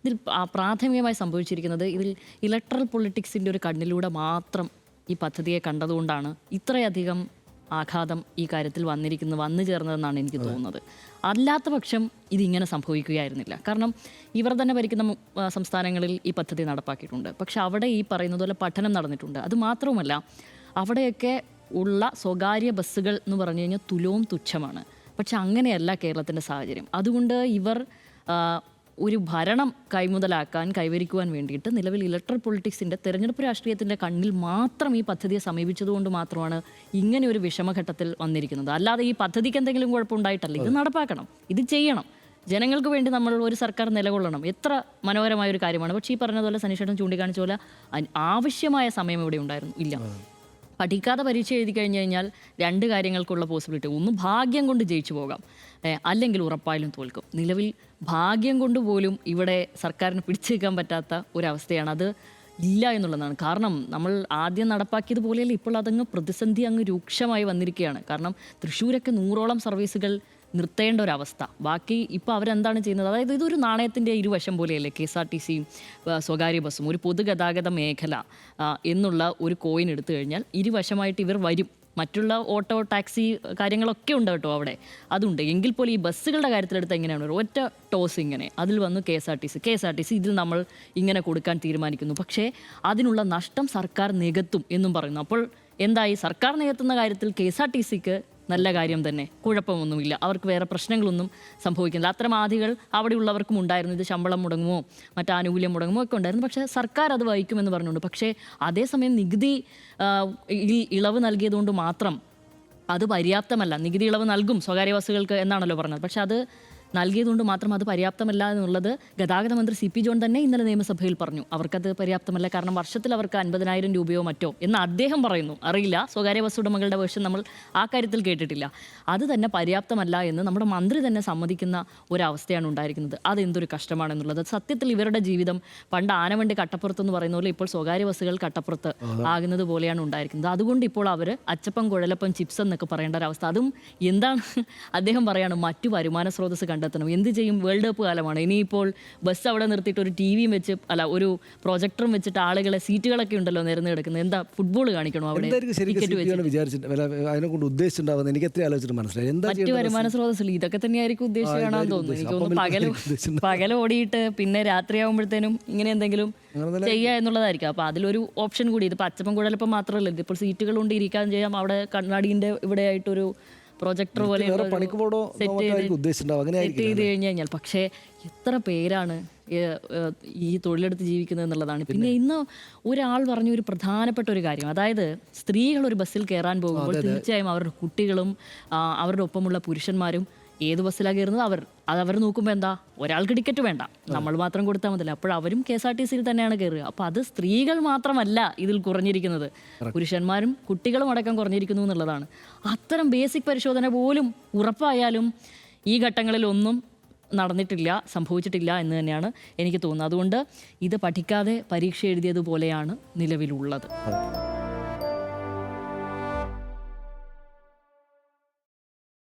ഇതിൽ പ്രാഥമികമായി സംഭവിച്ചിരിക്കുന്നത് ഇതിൽ ഇലക്ട്രൽ പൊളിറ്റിക്സിൻ്റെ ഒരു കണ്ണിലൂടെ മാത്രം ഈ പദ്ധതിയെ കണ്ടതുകൊണ്ടാണ് ഇത്രയധികം ആഘാതം ഈ കാര്യത്തിൽ വന്നു ചേർന്നതെന്നാണ് എനിക്ക് തോന്നുന്നത്. അല്ലാത്ത പക്ഷം ഇതിങ്ങനെ സംഭവിക്കുകയായിരുന്നില്ല. കാരണം ഇവർ തന്നെ ഭരിക്കുന്ന സംസ്ഥാനങ്ങളിൽ ഈ പദ്ധതി നടപ്പാക്കിയിട്ടുണ്ട്. പക്ഷെ അവിടെ ഈ പറയുന്നത് പോലെ പഠനം നടന്നിട്ടുണ്ട്. അതുമാത്രവുമല്ല, അവിടെയൊക്കെ ഉള്ള സ്വകാര്യ ബസ്സുകൾ എന്ന് പറഞ്ഞു കഴിഞ്ഞാൽ തുലവും തുച്ഛമാണ്. പക്ഷെ അങ്ങനെയല്ല കേരളത്തിൻ്റെ സാഹചര്യം. അതുകൊണ്ട് ഇവർ ഒരു ഭരണം കൈവരിക്കുവാൻ വേണ്ടിയിട്ട് നിലവിൽ ഇലക്ട്രൽ പൊളിറ്റിക്സിൻ്റെ തെരഞ്ഞെടുപ്പ് രാഷ്ട്രീയത്തിൻ്റെ കണ്ണിൽ മാത്രം ഈ പദ്ധതിയെ സമീപിച്ചതുകൊണ്ട് മാത്രമാണ് ഇങ്ങനെ ഒരു വിഷമഘട്ടത്തിൽ വന്നിരിക്കുന്നത്. അല്ലാതെ ഈ പദ്ധതിക്ക് എന്തെങ്കിലും കുഴപ്പമുണ്ടായിട്ടല്ല. ഇത് നടപ്പാക്കണം, ഇത് ചെയ്യണം, ജനങ്ങൾക്ക് വേണ്ടി നമ്മൾ ഒരു സർക്കാർ നിലകൊള്ളണം. എത്ര മനോഹരമായ ഒരു കാര്യമാണ്. പക്ഷേ ഈ പറഞ്ഞതുപോലെ സനീഷേട്ടൻ ചൂണ്ടിക്കാണിച്ച പോലെ ആവശ്യമായ സമയം ഇവിടെ ഉണ്ടായിരുന്നു ഇല്ല. പഠിക്കാതെ പരീക്ഷ എഴുതി കഴിഞ്ഞ് കഴിഞ്ഞാൽ രണ്ട് കാര്യങ്ങൾക്കുള്ള പോസിബിലിറ്റി. ഒന്ന്, ഭാഗ്യം കൊണ്ട് ജയിച്ചു പോകാം, അല്ലെങ്കിൽ ഉറപ്പായാലും തോൽക്കും. നിലവിൽ ഭാഗ്യം കൊണ്ട് പോലും ഇവിടെ സർക്കാരിന് പിടിച്ചു നിൽക്കാൻ പറ്റാത്ത ഒരവസ്ഥയാണ്. അത് ഇല്ല എന്നുള്ളതാണ്. കാരണം നമ്മൾ ആദ്യം നടപ്പാക്കിയതുപോലെയല്ല, ഇപ്പോൾ അതങ്ങ് പ്രതിസന്ധി അങ്ങ് രൂക്ഷമായി വന്നിരിക്കുകയാണ്. കാരണം തൃശ്ശൂരൊക്കെ 100ഓളം സർവീസുകൾ നിർത്തേണ്ട ഒരവസ്ഥ. ബാക്കി ഇപ്പോൾ അവരെന്താണ് ചെയ്യുന്നത്? അതായത് ഇതൊരു നാണയത്തിൻ്റെ ഇരുവശം പോലെയല്ലേ KSRTCയും സ്വകാര്യ ബസ്സും. ഒരു പൊതുഗതാഗത മേഖല എന്നുള്ള ഒരു കോയിൻ എടുത്തു കഴിഞ്ഞാൽ ഇരുവശമായിട്ട് ഇവർ വരും. മറ്റുള്ള ഓട്ടോ ടാക്സി കാര്യങ്ങളൊക്കെ ഉണ്ട് കേട്ടോ അവിടെ, അതുണ്ട്. എങ്കിൽ പോലും ഈ ബസ്സുകളുടെ കാര്യത്തിലെടുത്ത് എങ്ങനെയാണ് ഒറ്റ ടോസ് ഇങ്ങനെ അതിൽ വന്നു KSRTC ഇതിൽ നമ്മൾ ഇങ്ങനെ കൊടുക്കാൻ തീരുമാനിക്കുന്നു. പക്ഷേ അതിനുള്ള നഷ്ടം സർക്കാർ നികത്തും എന്നും പറയുന്നു. അപ്പോൾ എന്തായി? സർക്കാർ നികത്തുന്ന കാര്യത്തിൽ KSRTCക്ക് നല്ല കാര്യം തന്നെ, കുഴപ്പമൊന്നുമില്ല, അവർക്ക് വേറെ പ്രശ്നങ്ങളൊന്നും സംഭവിക്കുന്നില്ല. അത്തരം ആധികൾ അവിടെയുള്ളവർക്കും ഉണ്ടായിരുന്നു. ഇത് ശമ്പളം മുടങ്ങുമോ മറ്റ് ആനുകൂല്യം മുടങ്ങുമോ ഒക്കെ ഉണ്ടായിരുന്നു. പക്ഷേ സർക്കാർ അത് വഹിക്കുമെന്ന് പറഞ്ഞുകൊണ്ട്. പക്ഷേ അതേസമയം നികുതി ഇളവ് നൽകിയതുകൊണ്ട് മാത്രം അത് പര്യാപ്തമല്ല. നികുതി ഇളവ് നൽകും സ്വകാര്യ ബസ്സുകൾക്ക് എന്നാണല്ലോ പറഞ്ഞത്. പക്ഷെ അത് നൽകിയതുകൊണ്ട് മാത്രം അത് പര്യാപ്തമല്ല എന്നുള്ളത് ഗതാഗത മന്ത്രി CP ജോൺ തന്നെ ഇന്നലെ നിയമസഭയിൽ പറഞ്ഞു. അവർക്കത് പര്യാപ്തമല്ല, കാരണം വർഷത്തിൽ അവർക്ക് 50,000 രൂപയോ മറ്റോ എന്ന് അദ്ദേഹം പറയുന്നു. അറിയില്ല, സ്വകാര്യ ബസ് ഉടമകളുടെ വേർഷൻ നമ്മൾ ആ കാര്യത്തിൽ കേട്ടിട്ടില്ല. അത് തന്നെ പര്യാപ്തമല്ല എന്ന് നമ്മുടെ മന്ത്രി തന്നെ സമ്മതിക്കുന്ന ഒരവസ്ഥയാണ് ഉണ്ടായിരിക്കുന്നത്. അതെന്തൊരു കഷ്ടമാണെന്നുള്ളത്. സത്യത്തിൽ ഇവരുടെ ജീവിതം പണ്ട് ആനവണ്ടി കട്ടപ്പുറത്ത് എന്ന് പറയുന്ന പോലെ ഇപ്പോൾ സ്വകാര്യ ബസ്സുകൾ കട്ടപ്പുറത്ത് ആകുന്നത് പോലെയാണ് ഉണ്ടായിരിക്കുന്നത്. അതുകൊണ്ട് ഇപ്പോൾ അവർ അച്ചപ്പം കുഴലപ്പം ചിപ്സ് എന്നൊക്കെ പറയേണ്ട ഒരവസ്ഥ. അതും എന്താണ് അദ്ദേഹം പറയാണ്, മറ്റു വരുമാന സ്രോതസ് കണ്ടെത്തണം. എന്ത് ചെയ്യും? വേൾഡ് കപ്പ് കാലമാണ്. ഇനിയിപ്പോൾ ബസ് അവിടെ നിർത്തിയിട്ട് ഒരു TVയും വെച്ച് ഒരു പ്രൊജക്ടറും വെച്ചിട്ട് ആളുകളെ സീറ്റുകളൊക്കെ ഉണ്ടല്ലോ നിരന്ന് കിടക്കുന്നത്, എന്താ ഫുട്ബോൾ കാണിക്കണോ അവിടെ? മറ്റു വരുമാന സ്രോതസ്സിൽ ഇതൊക്കെ തന്നെയായിരിക്കും ഉദ്ദേശിച്ചാണെന്ന് തോന്നുന്നു. എനിക്ക് തോന്നുന്നു പകൽ ഓടിയിട്ട് പിന്നെ രാത്രിയാകുമ്പോഴത്തേനും ഇങ്ങനെ എന്തെങ്കിലും ചെയ്യുക എന്നുള്ളതായിരിക്കും. അപ്പോൾ അതിലൊരു ഓപ്ഷൻ കൂടി. ഇത് പച്ചപ്പം കുഴലപ്പം മാത്രമല്ല, ഇതിപ്പോൾ സീറ്റുകൾ കൊണ്ട് ഇരിക്കാൻ ചെയ്യാം. അവിടെ കണ്ണാടിൻ്റെ ഇവിടെ ആയിട്ടൊരു പ്രൊജക്ടർ പോലെ സെറ്റ് ചെയ്ത് കഴിഞ്ഞാൽ. പക്ഷേ എത്ര പേരാണ് ഈ തൊഴിലെടുത്ത് ജീവിക്കുന്നത് എന്നുള്ളതാണ്. പിന്നെ ഇന്ന് ഒരാൾ പറഞ്ഞ ഒരു പ്രധാനപ്പെട്ട ഒരു കാര്യം, അതായത് സ്ത്രീകൾ ഒരു ബസ്സിൽ കയറാൻ പോകുമ്പോൾ തീർച്ചയായും അവരുടെ കുട്ടികളും അവരുടെ ഒപ്പമുള്ള പുരുഷന്മാരും ഏത് ബസ്സിലാണ് കയറുന്നത് അവർ നോക്കുമ്പോൾ എന്താ, ഒരാൾക്ക് ടിക്കറ്റ് വേണ്ട, നമ്മൾ മാത്രം കൊടുത്താൽ മതില്ല. അപ്പോൾ അവരും KSRTCയിൽ തന്നെയാണ് കയറുക. അപ്പോൾ അത് സ്ത്രീകൾ മാത്രമല്ല ഇതിൽ കുറഞ്ഞിരിക്കുന്നത്, പുരുഷന്മാരും കുട്ടികളും അടക്കം കുറഞ്ഞിരിക്കുന്നു എന്നുള്ളതാണ്. അത്തരം ബേസിക് പരിശോധന പോലും ഉറപ്പായാലും ഈ ഘട്ടങ്ങളിൽ ഒന്നും നടന്നിട്ടില്ല, സംഭവിച്ചിട്ടില്ല എന്ന് തന്നെയാണ് എനിക്ക് തോന്നുന്നത്. അതുകൊണ്ട് ഇത് പഠിക്കാതെ പരീക്ഷ എഴുതിയതുപോലെയാണ് നിലവിലുള്ളത്.